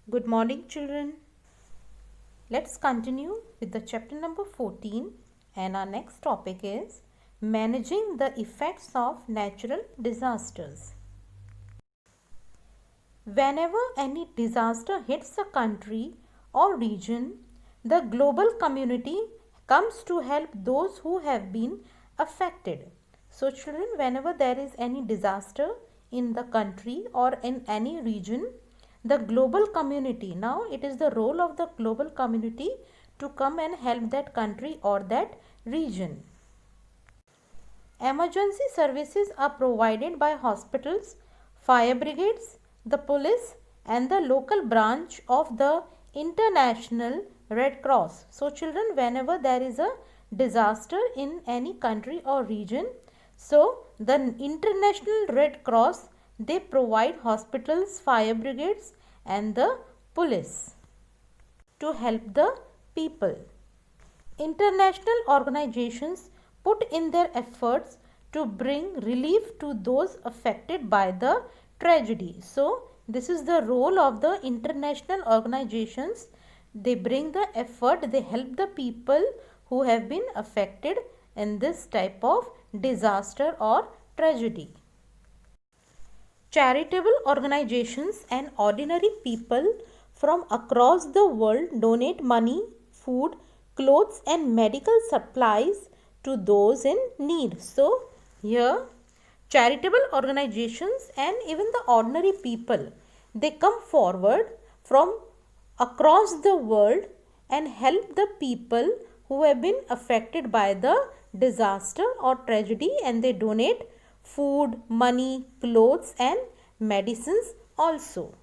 Good morning, children. Let's continue with the chapter number 14, and our next topic is managing the effects of natural disasters. Whenever any disaster hits a country or region, the global community comes to help those who have been affected. So, children, whenever there is any disaster in the country or in any region, the global community, now it is the role of the global community to come and help that country or that region. Emergency services are provided by hospitals, fire brigades, the police and the local branch of the International Red Cross. So children, whenever there is a disaster in any country or region, so the International Red Cross, they provide hospitals, fire brigades and the police to help the people. International organizations put in their efforts to bring relief to those affected by the tragedy. So, this is the role of the international organizations. They bring the effort, they help the people who have been affected in this type of disaster or tragedy. Charitable organizations and ordinary people from across the world donate money, food, clothes and medical supplies to those in need. So, here charitable organizations and even the ordinary people, they come forward from across the world and help the people who have been affected by the disaster or tragedy, and they donate food, money, clothes and medicines also.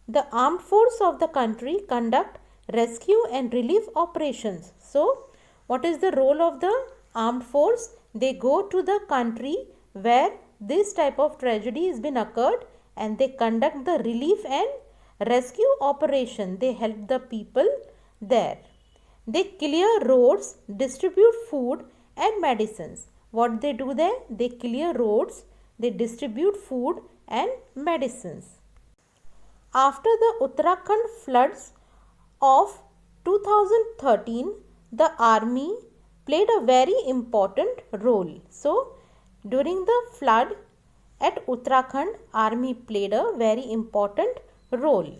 The armed force of the country conduct rescue and relief operations. So, what is the role of the armed force? They go to the country where this type of tragedy has been occurred and they conduct the relief and rescue operation. They help the people there. They clear roads, distribute food and medicines. What they do there? They clear roads, they distribute food and medicines. After the Uttarakhand floods of 2013, the army played a very important role. So, during the flood at Uttarakhand, army played a very important role.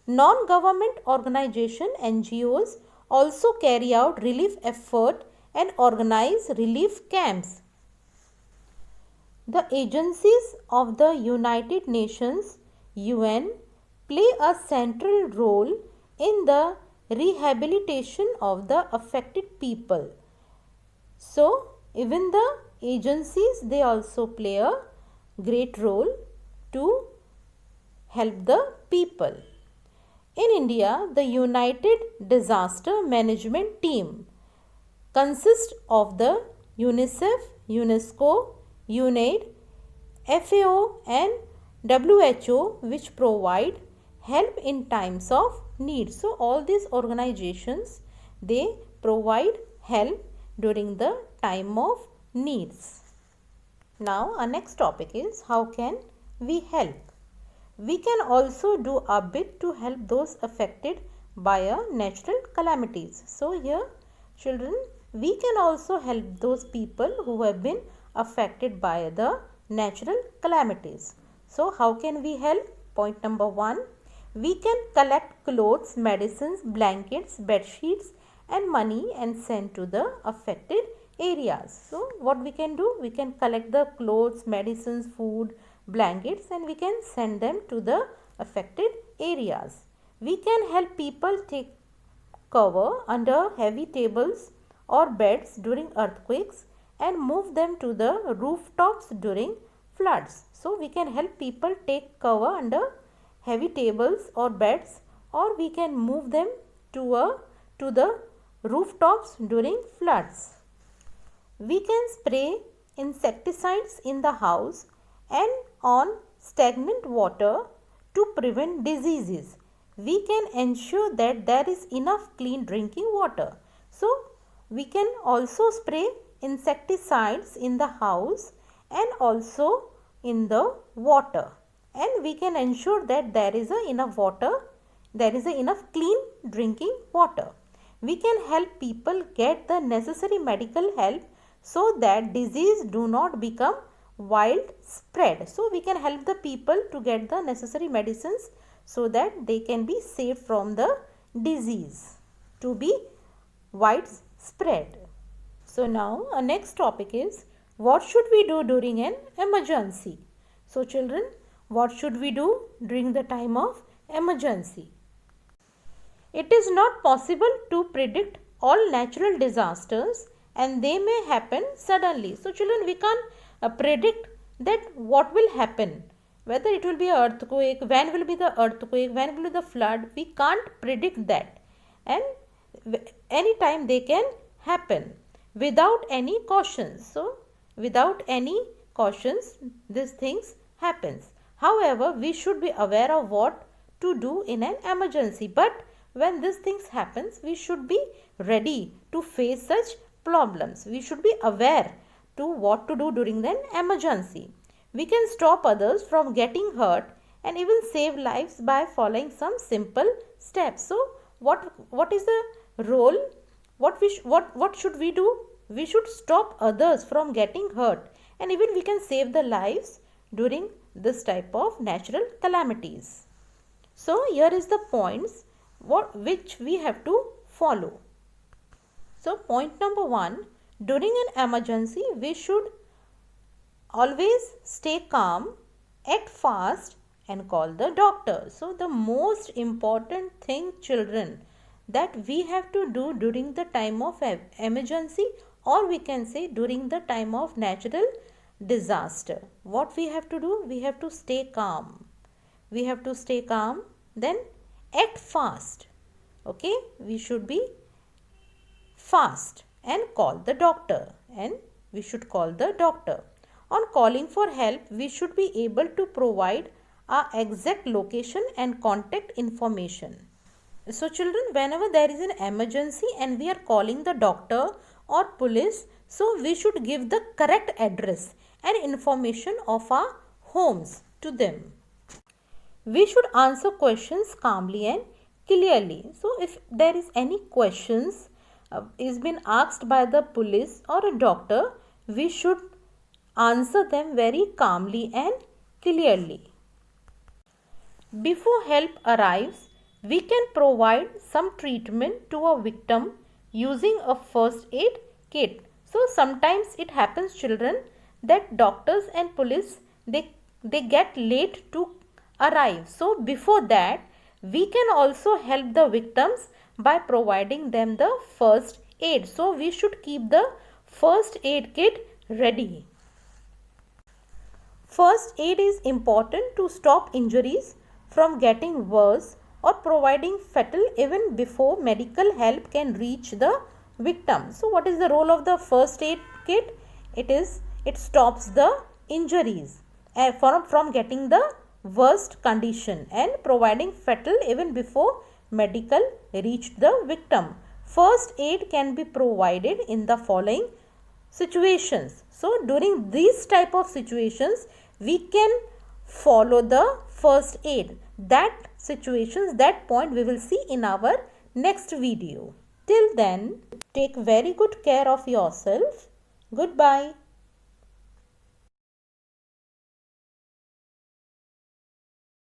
Non-government organization NGOs also carry out relief effort and organize relief camps. The agencies of the United Nations UN play a central role in the rehabilitation of the affected people. So, even the agencies, they also play a great role to help the people. In India, the United Disaster Management Team consists of the UNICEF, UNESCO, UNAID, FAO and WHO, which provide help in times of need. So, all these organizations, they provide help during the time of needs. Now, our next topic is how can we help? We can also do a bit to help those affected by a natural calamities. So, here children, we can also help those people who have been affected by the natural calamities. So, how can we help? Point number 1, we can collect clothes, medicines, blankets, bed sheets and money and send to the affected areas. So, what we can do? We can collect the clothes, medicines, food, blankets and we can send them to the affected areas. We can help people take cover under heavy tables or beds during earthquakes and move them to the rooftops during floods. So, we can help people take cover under heavy tables or beds, or we can move them to the rooftops during floods. We can spray insecticides in the house and on stagnant water to prevent diseases. We can ensure that there is enough clean drinking water. So, we can also spray insecticides in the house and also in the water. and we can ensure that there is enough water, there is enough clean drinking water. We can help people get the necessary medical help so that disease do not become widespread. So we can help the people to get the necessary medicines so that they can be saved from the disease to be widespread. So now our next topic is, what should we do during an emergency? So children, what should we do during the time of emergency? It is not possible to predict all natural disasters and they may happen suddenly. So children, we can't predict that what will happen, whether it will be an earthquake, when will be the earthquake, when will be the flood. We can't predict that, and anytime they can happen without any cautions. So without any cautions these things happens. However, we should be aware of what to do in an emergency, but when these things happens, we should be ready to face such problems. We should be aware to what to do during an emergency. We can stop others from getting hurt and even save lives by following some simple steps. So what is the role? What should we do? We should stop others from getting hurt and even we can save the lives during this type of natural calamities. So here is the points which we have to follow. So point number 1, during an emergency we should always stay calm, act fast and call the doctor. So the most important thing children that we have to do during the time of emergency, or we can say during the time of natural disaster, what we have to do? We have to stay calm. We have to stay calm, then act fast. Okay, we should be fast and call the doctor, and we should call the doctor. On calling for help, we should be able to provide our exact location and contact information. So children, whenever there is an emergency and we are calling the doctor or police, so we should give the correct address and information of our homes to them. We should answer questions calmly and clearly. So if there is any questions is been asked by the police or a doctor, we should answer them very calmly and clearly. Before help arrives, we can provide some treatment to a victim using a first aid kit. So sometimes it happens children that doctors and police they get late to arrive. So before that we can also help the victims by providing them the first aid. So we should keep the first aid kit ready. First aid is important to stop injuries from getting worse or providing fatal even before medical help can reach the victim. So what is the role of the first aid kit? It stops the injuries from getting the worst condition and providing fatal even before medical reach the victim. First aid can be provided in the following situations. So during these type of situations we can follow the first aid. That point we will see in our next video. Till then, take very good care of yourself. Goodbye.